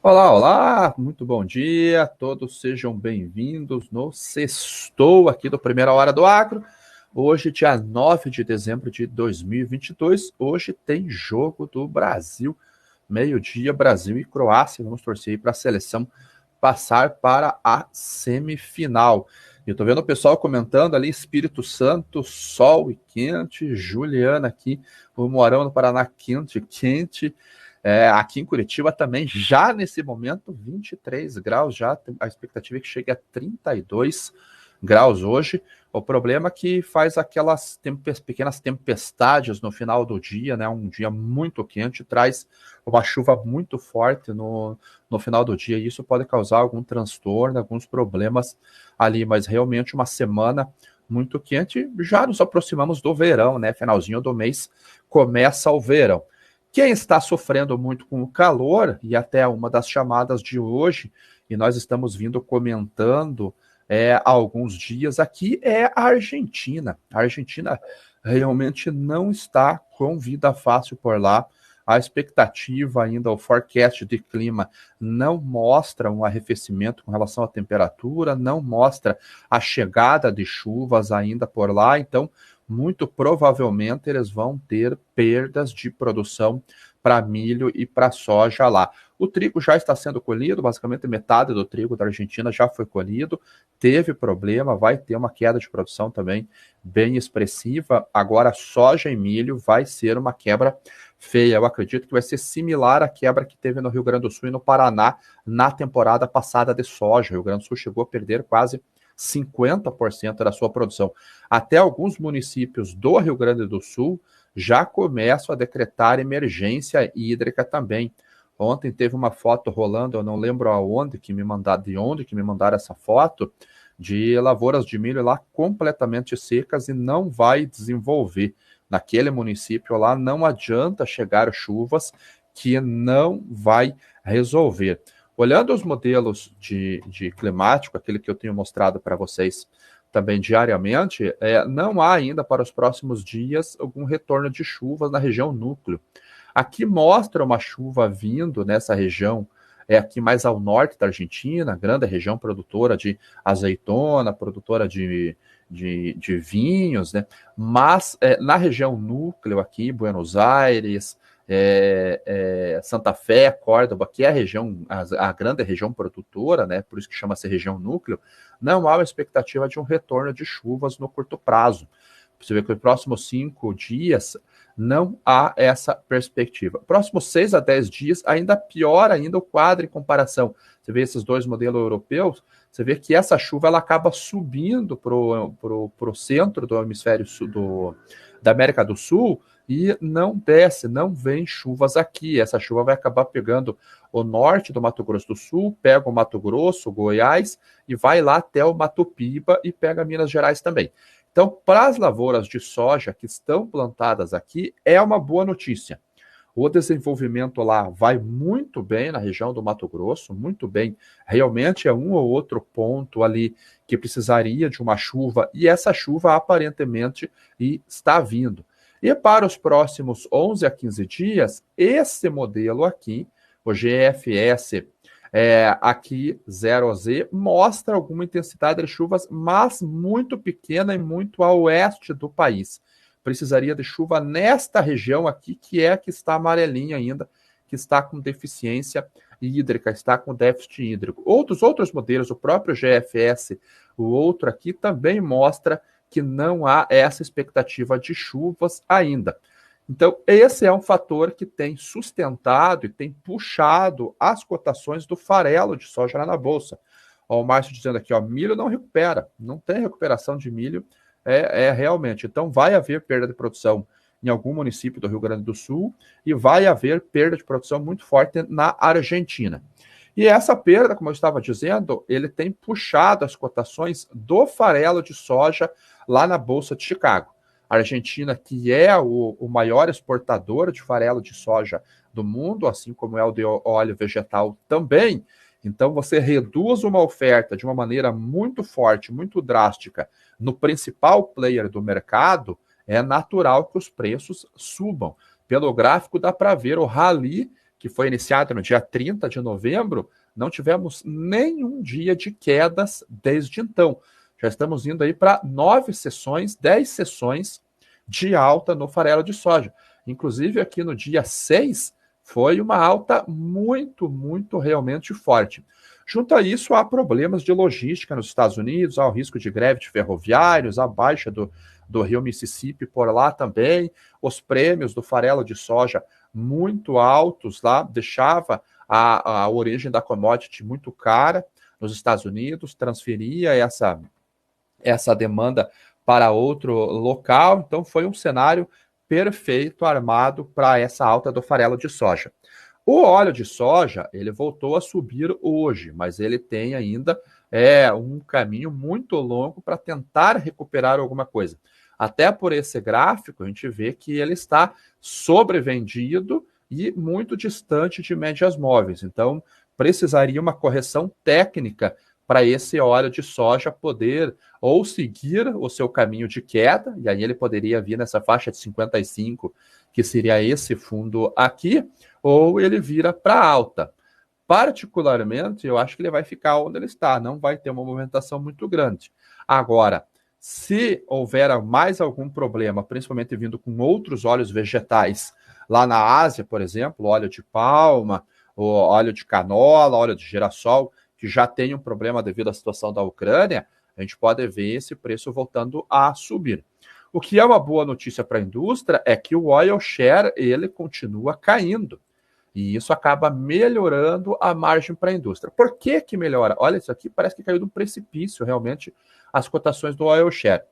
Olá, olá, muito bom dia, todos sejam bem-vindos no Sextou aqui do Primeira Hora do Agro. Hoje, dia 9 de dezembro de 2022, hoje tem jogo do Brasil, meio-dia, Brasil e Croácia. Vamos torcer aí para a seleção passar para a semifinal. Eu tô vendo o pessoal comentando ali, Espírito Santo, sol e quente, Juliana aqui, o Morão no Paraná quente, quente. Aqui em Curitiba também, já nesse momento, 23 graus, já a expectativa é que chegue a 32 graus hoje. O problema é que faz aquelas pequenas tempestades no final do dia, né? Um dia muito quente, traz uma chuva muito forte no final do dia. E isso pode causar algum transtorno, alguns problemas ali, mas realmente uma semana muito quente. Já nos aproximamos do verão, né? Finalzinho do mês começa o verão. Quem está sofrendo muito com o calor, e até uma das chamadas de hoje, e nós estamos vindo comentando há alguns dias aqui, é a Argentina. A Argentina realmente não está com vida fácil por lá. A expectativa ainda, o forecast de clima não mostra um arrefecimento com relação à temperatura, não mostra a chegada de chuvas ainda por lá, então muito provavelmente eles vão ter perdas de produção para milho e para soja lá. O trigo já está sendo colhido, basicamente metade do trigo da Argentina já foi colhido, teve problema, vai ter uma queda de produção também bem expressiva. Agora, soja e milho vai ser uma quebra feia. Eu acredito que vai ser similar à quebra que teve no Rio Grande do Sul e no Paraná na temporada passada de soja. O Rio Grande do Sul chegou a perder quase 50% da sua produção. Até alguns municípios do Rio Grande do Sul já começam a decretar emergência hídrica também. Ontem teve uma foto rolando, eu não lembro aonde que me mandaram, de onde que me mandaram essa foto, de lavouras de milho lá completamente secas e não vai desenvolver. Naquele município lá não adianta chegar chuvas que não vai resolver. Olhando os modelos de climático, aquele que eu tenho mostrado para vocês também diariamente, não há ainda para os próximos dias algum retorno de chuvas na região núcleo. Aqui mostra uma chuva vindo nessa região, aqui mais ao norte da Argentina, grande região produtora de azeitona, produtora de vinhos, né? Mas na região núcleo aqui, Buenos Aires, Santa Fé, Córdoba, que é a grande região produtora, né? Por isso que chama-se região núcleo, não há uma expectativa de um retorno de chuvas no curto prazo. Você vê que nos próximos 5 dias não há essa perspectiva. Próximos 6 a 10 dias, ainda pior ainda o quadro em comparação. Você vê esses dois modelos europeus, você vê que essa chuva ela acaba subindo para o centro do hemisfério sul, da América do Sul e não desce, não vem chuvas aqui. Essa chuva vai acabar pegando o norte do Mato Grosso do Sul, pega o Mato Grosso, Goiás e vai lá até o Mato Piba e pega Minas Gerais também. Então, para as lavouras de soja que estão plantadas aqui, é uma boa notícia. O desenvolvimento lá vai muito bem na região do Mato Grosso, muito bem. Realmente é um ou outro ponto ali que precisaria de uma chuva, e essa chuva aparentemente está vindo. E para os próximos 11 a 15 dias, esse modelo aqui, o GFS aqui 0Z, mostra alguma intensidade de chuvas, mas muito pequena e muito a oeste do país. Precisaria de chuva nesta região aqui, que é a que está amarelinha ainda, que está com deficiência hídrica, está com déficit hídrico. Outros modelos, o próprio GFS, o outro aqui, também mostra que não há essa expectativa de chuvas ainda. Então, esse é um fator que tem sustentado e tem puxado as cotações do farelo de soja lá na Bolsa. Ó, o Márcio dizendo aqui, ó, milho não recupera, não tem recuperação de milho, realmente. Então, vai haver perda de produção em algum município do Rio Grande do Sul e vai haver perda de produção muito forte na Argentina. E essa perda, como eu estava dizendo, ele tem puxado as cotações do farelo de soja lá na Bolsa de Chicago. A Argentina, que é o maior exportador de farelo de soja do mundo, assim como é o de óleo vegetal também. Então, você reduz uma oferta de uma maneira muito forte, muito drástica, no principal player do mercado, é natural que os preços subam. Pelo gráfico, dá para ver o rally que foi iniciado no dia 30 de novembro, não tivemos nenhum dia de quedas desde então. Já estamos indo aí para 9 sessões, 10 sessões de alta no farelo de soja. Inclusive aqui no dia 6 foi uma alta muito realmente forte. Junto a isso, há problemas de logística nos Estados Unidos, há o risco de greve de ferroviários, a baixa do rio Mississippi por lá também, os prêmios do farelo de soja muito altos lá, deixava a origem da commodity muito cara nos Estados Unidos, transferia essa demanda para outro local, então foi um cenário perfeito armado para essa alta do farelo de soja. O óleo de soja, ele voltou a subir hoje, mas ele tem ainda um caminho muito longo para tentar recuperar alguma coisa. Até por esse gráfico, a gente vê que ele está sobrevendido e muito distante de médias móveis. Então, precisaria uma correção técnica para esse óleo de soja poder ou seguir o seu caminho de queda, e aí ele poderia vir nessa faixa de 55, que seria esse fundo aqui, ou ele vira para alta. Particularmente, eu acho que ele vai ficar onde ele está, não vai ter uma movimentação muito grande. Agora, se houver mais algum problema, principalmente vindo com outros óleos vegetais, lá na Ásia, por exemplo, óleo de palma, o óleo de canola, óleo de girassol, que já tem um problema devido à situação da Ucrânia, a gente pode ver esse preço voltando a subir. O que é uma boa notícia para a indústria é que o oil share ele continua caindo. E isso acaba melhorando a margem para a indústria. Por que que melhora? Olha, isso aqui parece que caiu de um precipício, realmente, as cotações do oil share.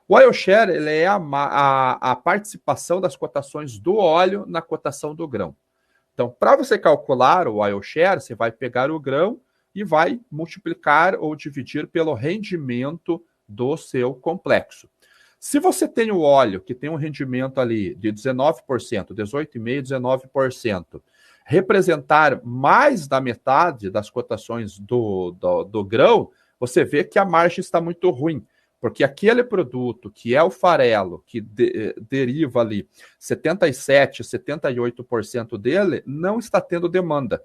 O oil share ele é a participação das cotações do óleo na cotação do grão. Então, para você calcular o oil share, você vai pegar o grão e vai multiplicar ou dividir pelo rendimento do seu complexo. Se você tem o óleo que tem um rendimento ali de 19%, 18,5%, 19%, representar mais da metade das cotações do grão, você vê que a margem está muito ruim, porque aquele produto que é o farelo, que deriva ali 77%, 78% dele, não está tendo demanda.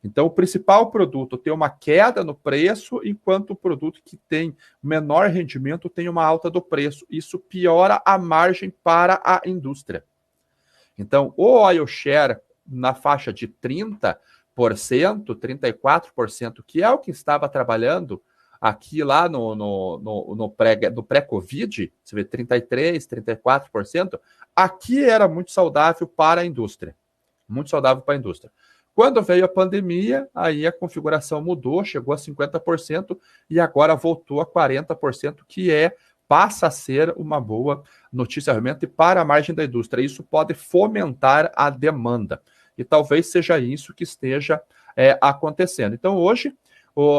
Então, o principal produto tem uma queda no preço, enquanto o produto que tem menor rendimento tem uma alta do preço. Isso piora a margem para a indústria. Então, o oil share na faixa de 30%, 34%, que é o que estava trabalhando aqui lá no pré-Covid, você vê 33%, 34%, aqui era muito saudável para a indústria. Muito saudável para a indústria. Quando veio a pandemia, aí a configuração mudou, chegou a 50% e agora voltou a 40%, que passa a ser uma boa notícia realmente para a margem da indústria. Isso pode fomentar a demanda. E talvez seja isso que esteja acontecendo. Então, hoje,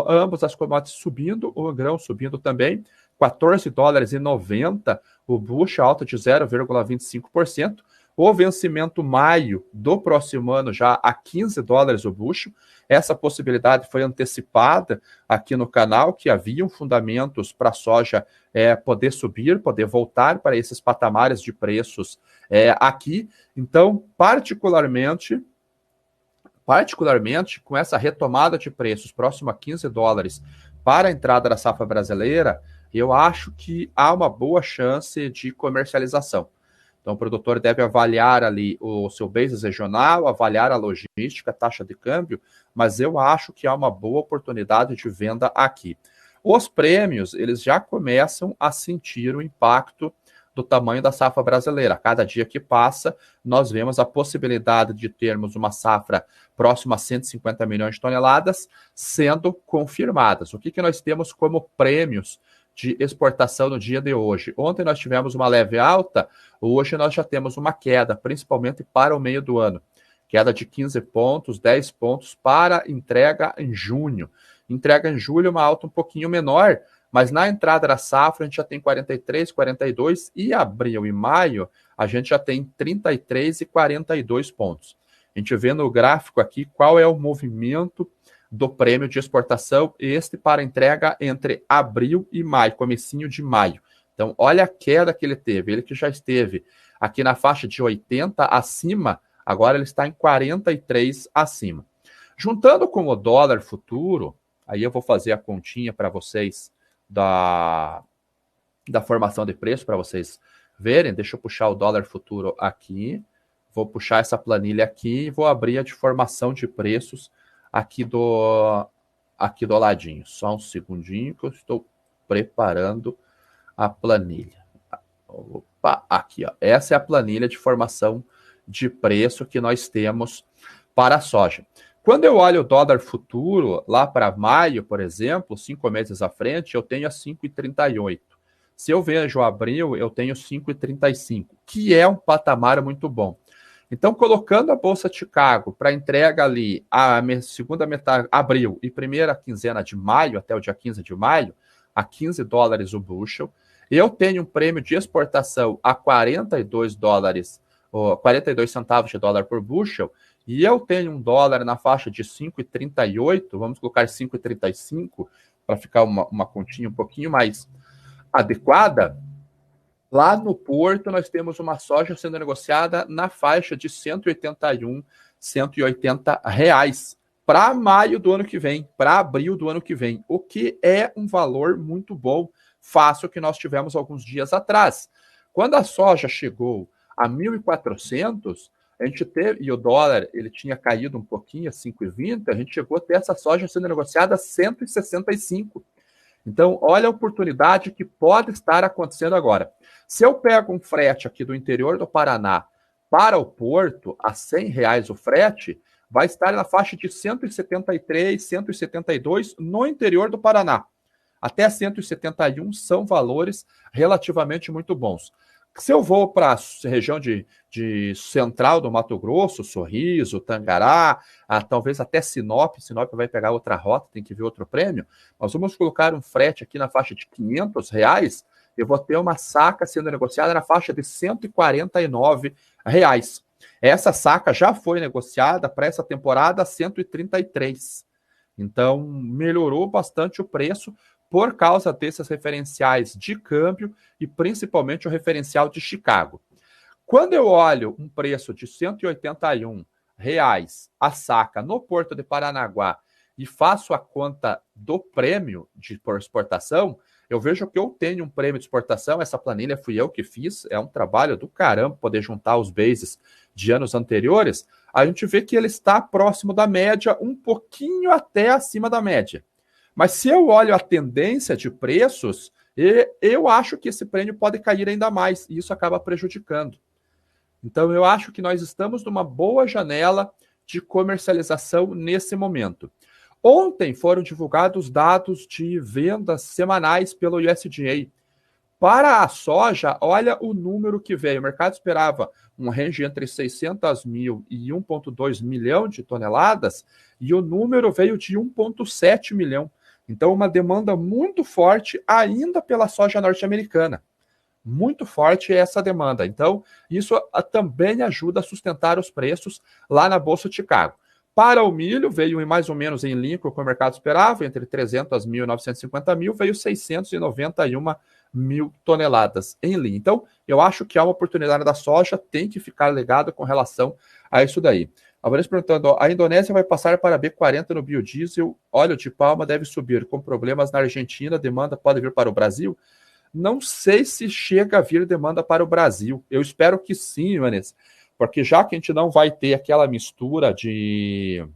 ambos as commodities subindo, o grão subindo também, $14,90, o bushel alta de 0,25%. O vencimento maio do próximo ano já a $15 o bushel. Essa possibilidade foi antecipada aqui no canal, que haviam fundamentos para a soja poder subir, poder voltar para esses patamares de preços aqui. Então, particularmente com essa retomada de preços próximo a $15 para a entrada da safra brasileira, eu acho que há uma boa chance de comercialização. Então, o produtor deve avaliar ali o seu basis regional, avaliar a logística, a taxa de câmbio, mas eu acho que há uma boa oportunidade de venda aqui. Os prêmios, eles já começam a sentir o impacto do tamanho da safra brasileira. A cada dia que passa, nós vemos a possibilidade de termos uma safra próxima a 150 milhões de toneladas sendo confirmadas. O que nós temos como prêmios de exportação no dia de hoje? Ontem nós tivemos uma leve alta, hoje nós já temos uma queda, principalmente para o meio do ano. Queda de 15 pontos, 10 pontos para entrega em junho. Entrega em julho uma alta um pouquinho menor, mas na entrada da safra a gente já tem 43, 42 e abril e maio a gente já tem 33 e 42 pontos. A gente vê no gráfico aqui qual é o movimento do prêmio de exportação, este para entrega entre abril e maio, comecinho de maio. Então, olha a queda que ele teve. Ele que já esteve aqui na faixa de 80 acima, Agora ele está em 43 acima. Juntando com o dólar futuro, aí eu vou fazer a continha para vocês da formação de preço, para vocês verem. Deixa eu puxar o dólar futuro aqui. Vou puxar essa planilha aqui e vou abrir a de formação de preços aqui do ladinho. Só um segundinho que eu estou preparando a planilha. Opa, aqui, ó. Essa é a planilha de formação de preço que nós temos para a soja. Quando eu olho o dólar futuro, lá para maio, por exemplo, 5 meses à frente, eu tenho a 5,38. Se eu vejo abril, eu tenho 5,35, que é um patamar muito bom. Então, colocando a Bolsa de Chicago para entrega ali a segunda metade, abril, e primeira quinzena de maio, até o dia 15 de maio, a 15 dólares o bushel, eu tenho um prêmio de exportação a 42 dólares, 42 centavos de dólar por bushel, e eu tenho um dólar na faixa de 5,38, vamos colocar 5,35, para ficar uma continha um pouquinho mais adequada. Lá no Porto, nós temos uma soja sendo negociada na faixa de 181, 180 reais para maio do ano que vem, para abril do ano que vem, o que é um valor muito bom, face ao que nós tivemos alguns dias atrás. Quando a soja chegou a 1.400, a gente teve, e o dólar ele tinha caído um pouquinho, a 5,20, a gente chegou a ter essa soja sendo negociada a 165. Então, olha a oportunidade que pode estar acontecendo agora. Se eu pego um frete aqui do interior do Paraná para o Porto, a R$100 o frete, vai estar na faixa de 173, 172 no interior do Paraná. Até 171 são valores relativamente muito bons. Se eu vou para a região de central do Mato Grosso, Sorriso, Tangará, talvez até Sinop vai pegar outra rota, tem que ver outro prêmio, nós vamos colocar um frete aqui na faixa de R$500, eu vou ter uma saca sendo negociada na faixa de R$149. Essa saca já foi negociada para essa temporada a 133. Então, melhorou bastante o preço por causa desses referenciais de câmbio e principalmente o referencial de Chicago. Quando eu olho um preço de R$181 a saca no Porto de Paranaguá e faço a conta do prêmio de por exportação, eu vejo que eu tenho um prêmio de exportação. Essa planilha fui eu que fiz, é um trabalho do caramba poder juntar os bases de anos anteriores. A gente vê que ele está próximo da média, um pouquinho até acima da média. Mas se eu olho a tendência de preços, eu acho que esse prêmio pode cair ainda mais, e isso acaba prejudicando. Então, eu acho que nós estamos numa boa janela de comercialização nesse momento. Ontem foram divulgados dados de vendas semanais pelo USDA. Para a soja, olha o número que veio. O mercado esperava um range entre 600 mil e 1,2 milhão de toneladas, e o número veio de 1,7 milhão. Então, uma demanda muito forte ainda pela soja norte-americana. Muito forte essa demanda. Então, isso também ajuda a sustentar os preços lá na Bolsa de Chicago. Para o milho, veio mais ou menos em linha com o que o mercado esperava, entre 300 mil e 950 mil, veio 691 mil toneladas em linha. Então, eu acho que há uma oportunidade da soja, tem que ficar ligado com relação a isso daí. A Vanessa perguntando, a Indonésia vai passar para B40 no biodiesel, óleo de palma deve subir, com problemas na Argentina, demanda pode vir para o Brasil? Não sei se chega a vir demanda para o Brasil. Eu espero que sim, Vanessa, porque já que a gente não vai ter aquela mistura de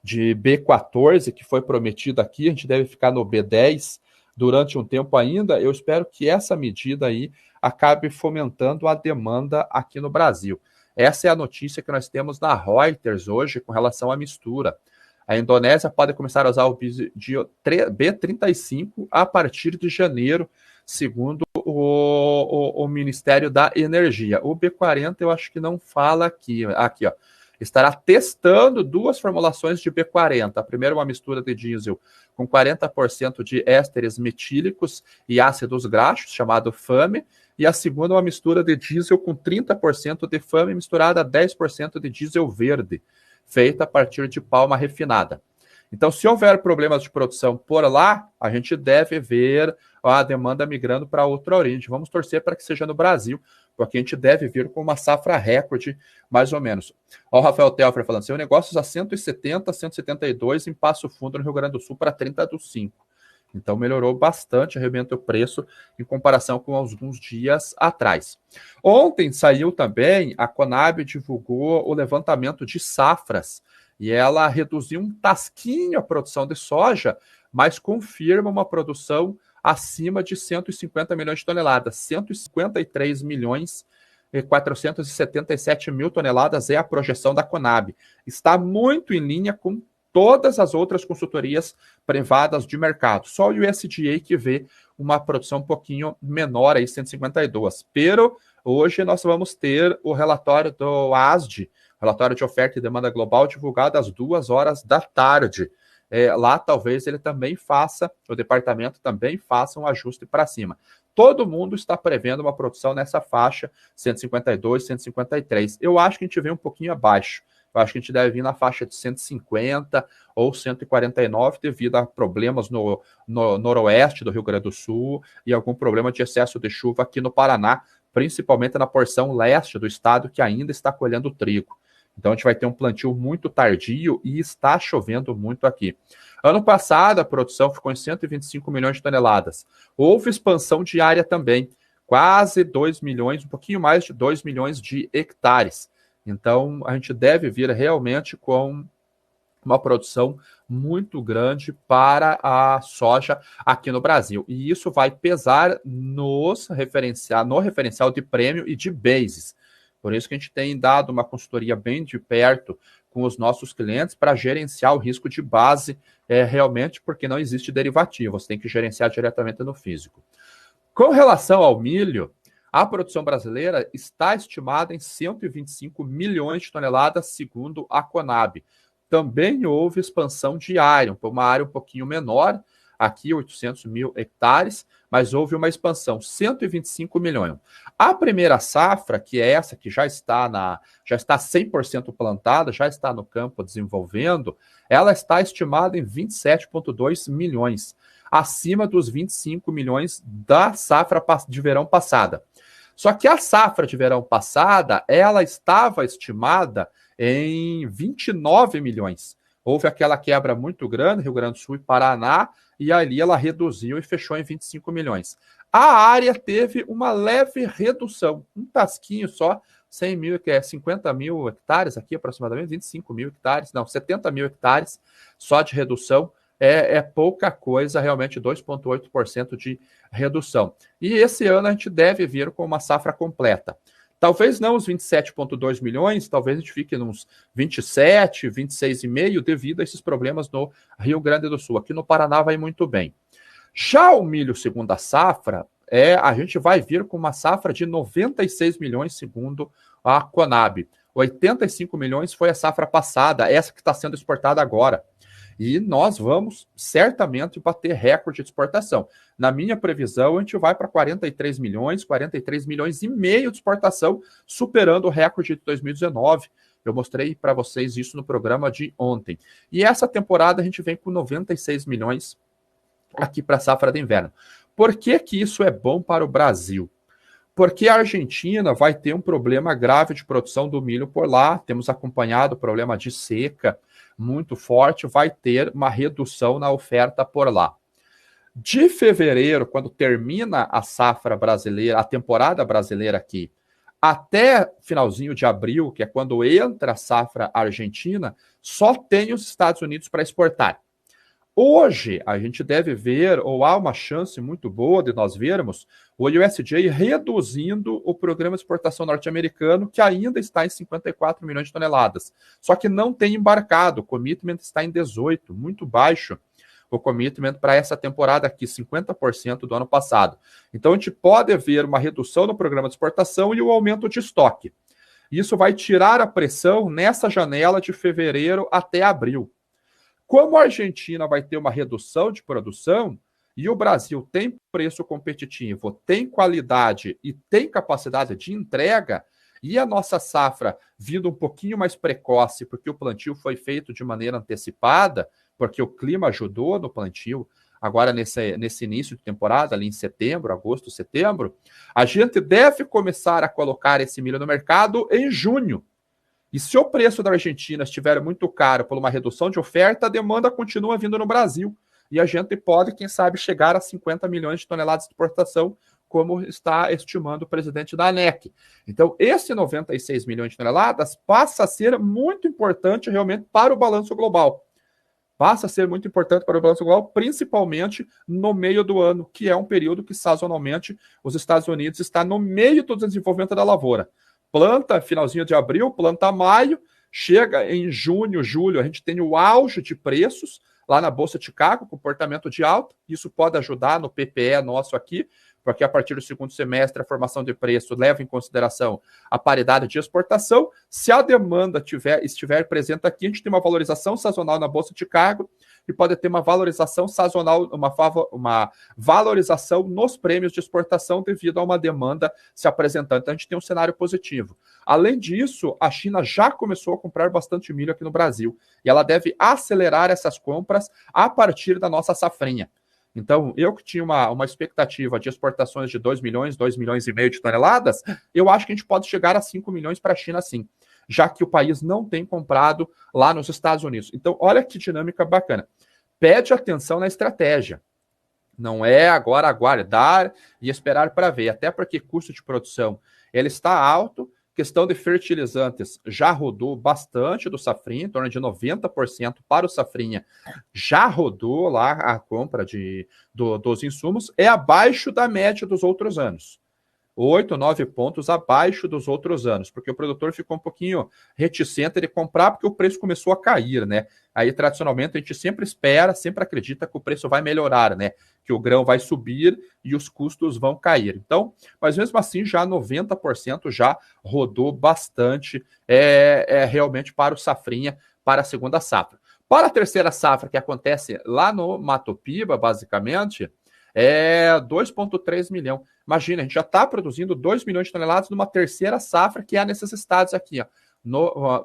B14 que foi prometida aqui, a gente deve ficar no B10 durante um tempo ainda. Eu espero que essa medida aí acabe fomentando a demanda aqui no Brasil. Essa é a notícia que nós temos na Reuters hoje com relação à mistura. A Indonésia pode começar a usar o B35 a partir de janeiro, segundo o Ministério da Energia. O B40 eu acho que não fala aqui. Aqui, ó. Estará testando duas formulações de B40. A primeira é uma mistura de diesel com 40% de ésteres metílicos e ácidos graxos, chamado FAME, e a segunda é uma mistura de diesel com 30% de FAME misturada a 10% de diesel verde, feita a partir de palma refinada. Então, se houver problemas de produção por lá, a gente deve ver a demanda migrando para outra origem. Vamos torcer para que seja no Brasil, porque a gente deve vir com uma safra recorde, mais ou menos. Ó, o Rafael Telfer falando, seu negócio a 170, 172 em Passo Fundo, no Rio Grande do Sul, para 30 do 5. Então melhorou bastante realmente o preço em comparação com alguns dias atrás. Ontem saiu também, a Conab divulgou o levantamento de safras e ela reduziu um tasquinho a produção de soja, mas confirma uma produção acima de 150 milhões de toneladas. 153 milhões e 477 mil toneladas é a projeção da Conab. Está muito em linha com todas as outras consultorias privadas de mercado. Só o USDA que vê uma produção um pouquinho menor, aí 152. Pero hoje nós vamos ter o relatório do ASDE, relatório de oferta e demanda global, divulgado às 2 horas da tarde. Lá talvez ele também faça, o departamento também faça um ajuste para cima. Todo mundo está prevendo uma produção nessa faixa 152, 153. Eu acho que a gente vem um pouquinho abaixo. Eu acho que a gente deve vir na faixa de 150 ou 149 devido a problemas no noroeste do Rio Grande do Sul e algum problema de excesso de chuva aqui no Paraná, principalmente na porção leste do estado que ainda está colhendo trigo. Então a gente vai ter um plantio muito tardio e está chovendo muito aqui. Ano passado a produção ficou em 125 milhões de toneladas. Houve expansão de área também, quase 2 milhões, um pouquinho mais de 2 milhões de hectares. Então, a gente deve vir realmente com uma produção muito grande para a soja aqui no Brasil. E isso vai pesar no referencial de prêmio e de bases. Por isso que a gente tem dado uma consultoria bem de perto com os nossos clientes para gerenciar o risco de base realmente, porque não existe derivativo. Você tem que gerenciar diretamente no físico. Com relação ao milho, a produção brasileira está estimada em 125 milhões de toneladas, segundo a Conab. Também houve expansão de área, uma área um pouquinho menor, aqui 800 mil hectares, mas houve uma expansão, 125 milhões. A primeira safra, que é essa que já está 100% plantada, já está no campo desenvolvendo, ela está estimada em 27,2 milhões, acima dos 25 milhões da safra de verão passada. Só que a safra de verão passada, ela estava estimada em 29 milhões. Houve aquela quebra muito grande, Rio Grande do Sul e Paraná, e ali ela reduziu e fechou em 25 milhões. A área teve uma leve redução, um tasquinho só, 100 mil, que é 50 mil hectares aqui aproximadamente, 25 mil hectares, não, 70 mil hectares só de redução. É pouca coisa, realmente 2,8% de redução. E esse ano a gente deve vir com uma safra completa. Talvez não os 27,2 milhões, talvez a gente fique nos 27, 26,5 devido a esses problemas no Rio Grande do Sul. Aqui no Paraná vai muito bem. Já o milho segunda safra, a gente vai vir com uma safra de 96 milhões segundo a Conab. 85 milhões foi a safra passada, essa que está sendo exportada agora. E nós vamos certamente bater recorde de exportação. Na minha previsão, a gente vai para 43 milhões e meio de exportação, superando o recorde de 2019. Eu mostrei para vocês isso no programa de ontem. E essa temporada a gente vem com 96 milhões aqui para a safra de inverno. Por que que isso é bom para o Brasil? Porque a Argentina vai ter um problema grave de produção do milho por lá. Temos acompanhado o problema de seca muito forte, vai ter uma redução na oferta por lá. De fevereiro, quando termina a safra brasileira, a temporada brasileira aqui, até finalzinho de abril, que é quando entra a safra argentina, só tem os Estados Unidos para exportar. Hoje, a gente deve ver, ou há uma chance muito boa de nós vermos, o USDA reduzindo o programa de exportação norte-americano, que ainda está em 54 milhões de toneladas. Só que não tem embarcado, o commitment está em 18, muito baixo o commitment para essa temporada aqui, 50% do ano passado. Então, a gente pode ver uma redução no programa de exportação e o aumento de estoque. Isso vai tirar a pressão nessa janela de fevereiro até abril. Como a Argentina vai ter uma redução de produção e o Brasil tem preço competitivo, tem qualidade e tem capacidade de entrega, e a nossa safra vindo um pouquinho mais precoce, porque o plantio foi feito de maneira antecipada, porque o clima ajudou no plantio, agora nesse início de temporada, ali em setembro, agosto, setembro, a gente deve começar a colocar esse milho no mercado em junho. E se o preço da Argentina estiver muito caro por uma redução de oferta, a demanda continua vindo no Brasil. E a gente pode, quem sabe, chegar a 50 milhões de toneladas de exportação, como está estimando o presidente da ANEC. Então, esse 96 milhões de toneladas passa a ser muito importante realmente para o balanço global. Passa a ser muito importante para o balanço global, principalmente no meio do ano, que é um período que, sazonalmente, os Estados Unidos está no meio do desenvolvimento da lavoura. Planta finalzinho de abril, planta maio, chega em junho, julho, a gente tem o auge de preços lá na Bolsa de Chicago, comportamento de alta. Isso pode ajudar no PPE nosso aqui, porque a partir do segundo semestre a formação de preço leva em consideração a paridade de exportação. Se a demanda estiver presente aqui, a gente tem uma valorização sazonal na Bolsa de Chicago e pode ter uma valorização sazonal, uma valorização nos prêmios de exportação devido a uma demanda se apresentando. Então a gente tem um cenário positivo. Além disso, a China já começou a comprar bastante milho aqui no Brasil e ela deve acelerar essas compras a partir da nossa safrinha. Então, eu que tinha uma expectativa de exportações de 2 milhões, 2 milhões e meio de toneladas, eu acho que a gente pode chegar a 5 milhões para a China sim, já que o país não tem comprado lá nos Estados Unidos. Então, olha que dinâmica bacana. Pede atenção na estratégia. Não é agora aguardar e esperar para ver, até porque custo de produção ele está alto. Questão de fertilizantes já rodou bastante do safrinha, em torno de 90% para o safrinha já rodou lá a compra dos insumos, é abaixo da média dos outros anos. 8, 9 pontos abaixo dos outros anos, porque o produtor ficou um pouquinho reticente de comprar porque o preço começou a cair, né? Aí, tradicionalmente, a gente sempre espera, sempre acredita que o preço vai melhorar, né? Que o grão vai subir e os custos vão cair. Então, mas mesmo assim, já 90% já rodou bastante realmente para o safrinha, para a segunda safra. Para a terceira safra, que acontece lá no Mato Piba, basicamente, é 2,3 milhão. Imagina, a gente já está produzindo 2 milhões de toneladas numa terceira safra, que é nesses estados aqui, ó.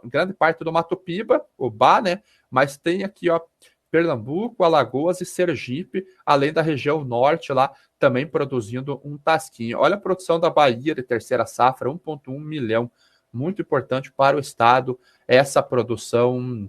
Grande parte do Mato Piba, o Bá, né? Mas tem aqui, ó, Pernambuco, Alagoas e Sergipe, além da região norte lá, também produzindo um tasquinho. Olha a produção da Bahia de terceira safra, 1,1 milhão. Muito importante para o estado essa produção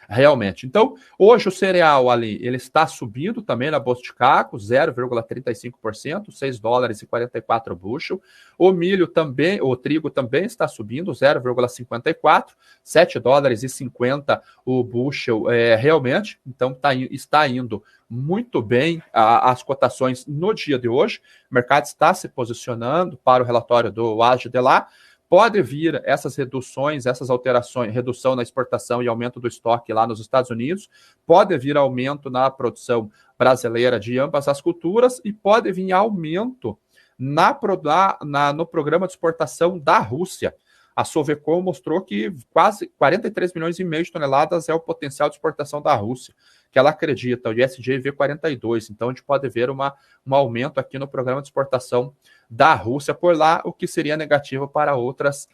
realmente. Então, hoje o cereal ali, ele está subindo também na Bolsa de Chicago, 0,35%, 6 dólares e 44 bushel. O milho também, o trigo também está subindo, 0,54, 7 dólares e 50 o bushel realmente. Então, está indo muito bem as cotações no dia de hoje. O mercado está se posicionando para o relatório do AGE de lá. Pode vir essas reduções, essas alterações, redução na exportação e aumento do estoque lá nos Estados Unidos, pode vir aumento na produção brasileira de ambas as culturas e pode vir aumento no programa de exportação da Rússia. A Sovecom mostrou que quase 43 milhões e meio de toneladas é o potencial de exportação da Rússia, que ela acredita, o ISJ vê 42, então a gente pode ver um aumento aqui no programa de exportação da Rússia por lá, o que seria negativo para outras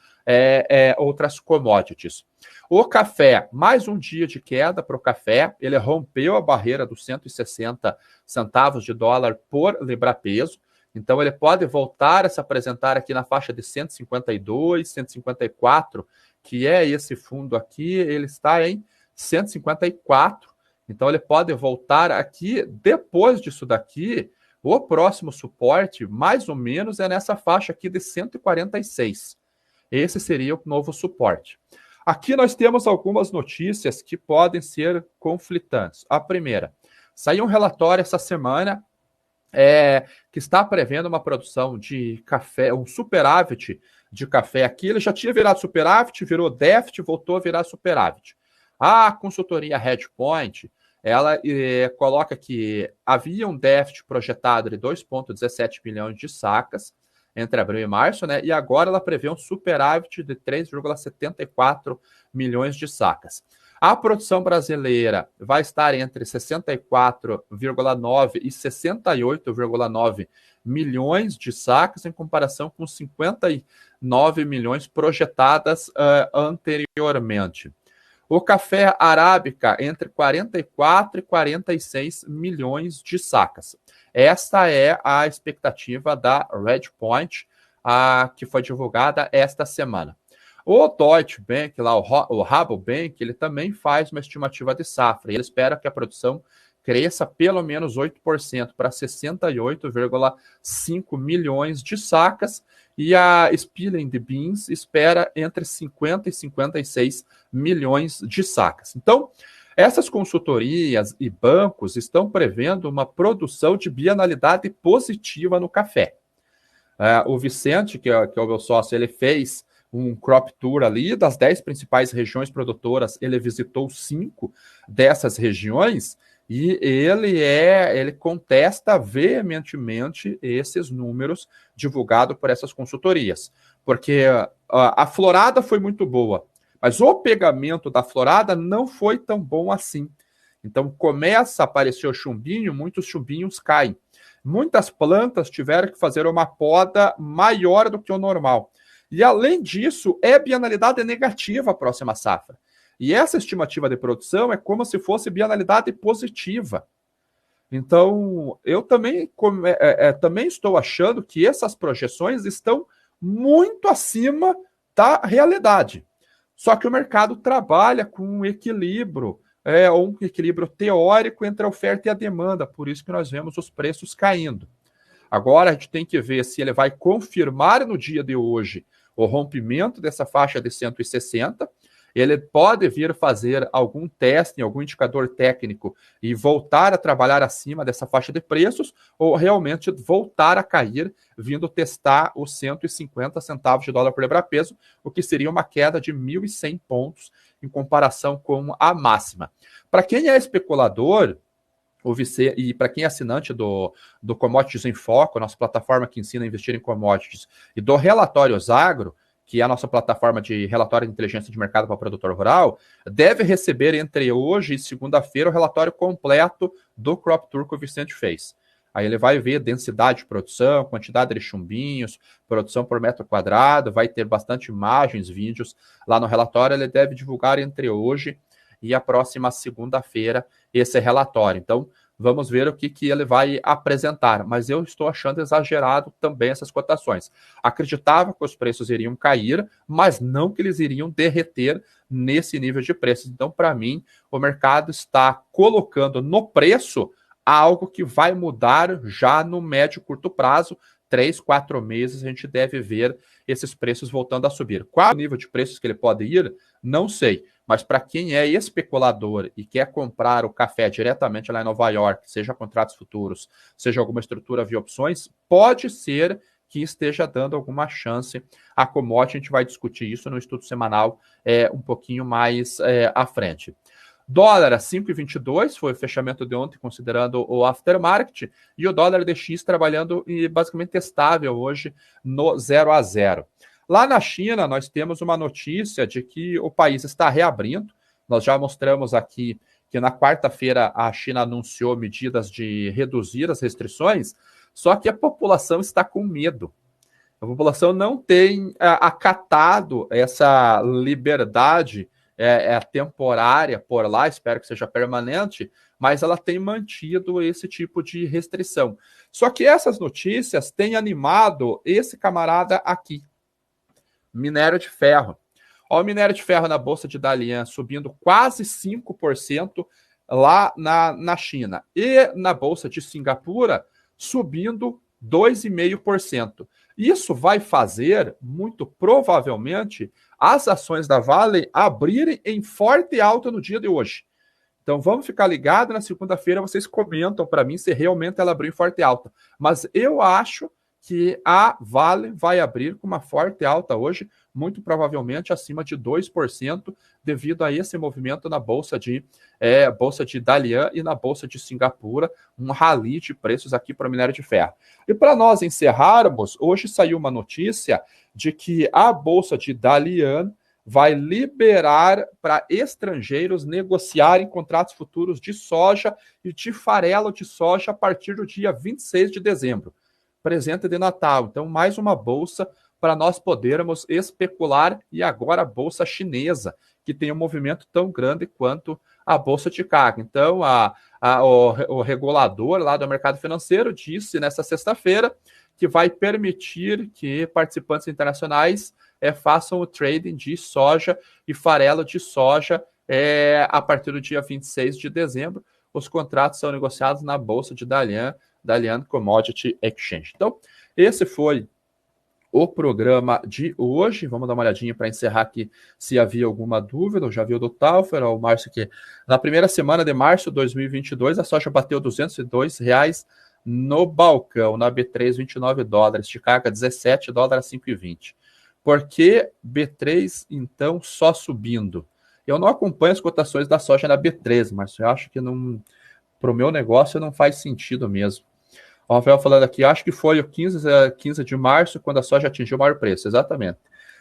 commodities. O café, mais um dia de queda para o café, ele rompeu a barreira dos 160 centavos de dólar por libra-peso, então ele pode voltar a se apresentar aqui na faixa de 152, 154, que é esse fundo aqui, ele está em 154, então ele pode voltar aqui. Depois disso daqui, o próximo suporte, mais ou menos, é nessa faixa aqui de 146. Esse seria o novo suporte. Aqui nós temos algumas notícias que podem ser conflitantes. A primeira, saiu um relatório essa semana que está prevendo uma produção de café, um superávit de café aqui. Ele já tinha virado superávit, virou déficit, voltou a virar superávit. A consultoria Hedgepoint, ela coloca que havia um déficit projetado de 2,17 milhões de sacas entre abril e março, né? E agora ela prevê um superávit de 3,74 milhões de sacas. A produção brasileira vai estar entre 64,9 e 68,9 milhões de sacas, em comparação com 59 milhões projetadas anteriormente. O café arábica entre 44 e 46 milhões de sacas. Esta é a expectativa da Redpoint, que foi divulgada esta semana. O Deutsche Bank, lá, o Rabobank, ele também faz uma estimativa de safra. Ele espera que a produção cresça pelo menos 8% para 68,5 milhões de sacas. E a Spilling de Beans espera entre 50 e 56 milhões de sacas. Então, essas consultorias e bancos estão prevendo uma produção de bienalidade positiva no café. O Vicente, que é o meu sócio, ele fez um crop tour ali das 10 principais regiões produtoras, ele visitou 5 dessas regiões e ele contesta veementemente esses números divulgados por essas consultorias, porque a florada foi muito boa, mas o pegamento da florada não foi tão bom assim. Então começa a aparecer o chumbinho, muitos chumbinhos caem. Muitas plantas tiveram que fazer uma poda maior do que o normal. E, além disso, é bienalidade negativa a próxima safra. E essa estimativa de produção é como se fosse bienalidade positiva. Então, eu também estou achando que essas projeções estão muito acima da realidade. Só que o mercado trabalha com um equilíbrio, ou um equilíbrio teórico entre a oferta e a demanda. Por isso que nós vemos os preços caindo. Agora a gente tem que ver se ele vai confirmar no dia de hoje o rompimento dessa faixa de 160. Ele pode vir fazer algum teste em algum indicador técnico e voltar a trabalhar acima dessa faixa de preços, ou realmente voltar a cair, vindo testar os 150 centavos de dólar por libra-peso, o que seria uma queda de 1.100 pontos em comparação com a máxima. Para quem é especulador, e para quem é assinante do Commodities em Foco, nossa plataforma que ensina a investir em commodities, e do Relatórios Agro, que é a nossa plataforma de relatório de inteligência de mercado para o produtor rural, deve receber entre hoje e segunda-feira o relatório completo do Crop Tour que o Vicente fez. Aí ele vai ver densidade de produção, quantidade de chumbinhos, produção por metro quadrado, vai ter bastante imagens, vídeos lá no relatório. Ele deve divulgar entre hoje e a próxima segunda-feira esse relatório. Então, vamos ver o que ele vai apresentar. Mas eu estou achando exagerado também essas cotações. Acreditava que os preços iriam cair, mas não que eles iriam derreter nesse nível de preços. Então, para mim, o mercado está colocando no preço algo que vai mudar já no médio e curto prazo. 3, 4 meses a gente deve ver esses preços voltando a subir. Qual o nível de preços que ele pode ir? Não sei. Mas para quem é especulador e quer comprar o café diretamente lá em Nova York, seja contratos futuros, seja alguma estrutura via opções, pode ser que esteja dando alguma chance a commodity. A gente vai discutir isso no estudo semanal um pouquinho mais à frente. Dólar a 5,22 foi o fechamento de ontem, considerando o aftermarket, e o dólar DX trabalhando basicamente estável hoje no 0 a 0. Lá na China, nós temos uma notícia de que o país está reabrindo. Nós já mostramos aqui que na quarta-feira a China anunciou medidas de reduzir as restrições, só que a população está com medo. A população não tem acatado essa liberdade temporária por lá, espero que seja permanente, mas ela tem mantido esse tipo de restrição. Só que essas notícias têm animado esse camarada aqui. Minério de ferro. Olha o minério de ferro na bolsa de Dalian subindo quase 5% lá na China. E na bolsa de Singapura subindo 2,5%. Isso vai fazer, muito provavelmente, as ações da Vale abrirem em forte alta no dia de hoje. Então vamos ficar ligados, na segunda-feira vocês comentam para mim se realmente ela abriu em forte alta. Mas eu acho que a Vale vai abrir com uma forte alta hoje, muito provavelmente acima de 2%, devido a esse movimento na bolsa de Dalian e na bolsa de Singapura, um rally de preços aqui para o minério de ferro. E para nós encerrarmos, hoje saiu uma notícia de que a bolsa de Dalian vai liberar para estrangeiros negociarem contratos futuros de soja e de farelo de soja a partir do dia 26 de dezembro. Presente de Natal. Então, mais uma bolsa para nós podermos especular, e agora a bolsa chinesa, que tem um movimento tão grande quanto a Bolsa de Chicago. Então, o regulador lá do mercado financeiro disse nessa sexta-feira que vai permitir que participantes internacionais façam o trading de soja e farelo de soja a partir do dia 26 de dezembro. Os contratos são negociados na Bolsa de Dalian Commodity Exchange. Então, esse foi o programa de hoje. Vamos dar uma olhadinha para encerrar aqui se havia alguma dúvida. Eu já vi o do Taufer, o Márcio, que na primeira semana de março de 2022, a soja bateu R$202 no balcão, na B3, $29, Chicago, 17 dólares, 5,20. Por que B3, então, só subindo? Eu não acompanho as cotações da soja na B3, mas eu acho que para o meu negócio não faz sentido mesmo. O Rafael falando aqui, acho que foi o 15 de março, quando a soja atingiu o maior preço, exatamente.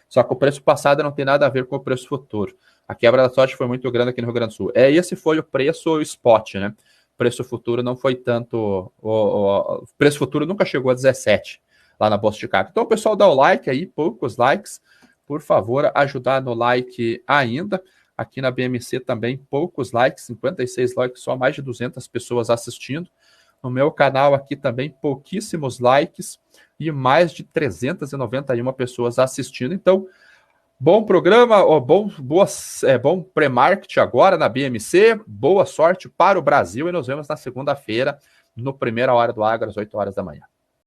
Só que o preço passado não tem nada a ver com o preço futuro. A quebra da soja foi muito grande aqui no Rio Grande do Sul. Esse foi o preço spot, né? O preço futuro não foi tanto... O preço futuro nunca chegou a 17 lá na Bolsa de Chicago. Então, o pessoal dá o like aí, poucos likes. Por favor, ajudar no like ainda. Aqui na BMC também, poucos likes, 56 likes, só mais de 200 pessoas assistindo. No meu canal aqui também, pouquíssimos likes e mais de 391 pessoas assistindo. Então, bom programa, bom pré-market agora na BMC. Boa sorte para o Brasil e nos vemos na segunda-feira, no Primeira Hora do Agro, às 8 horas da manhã.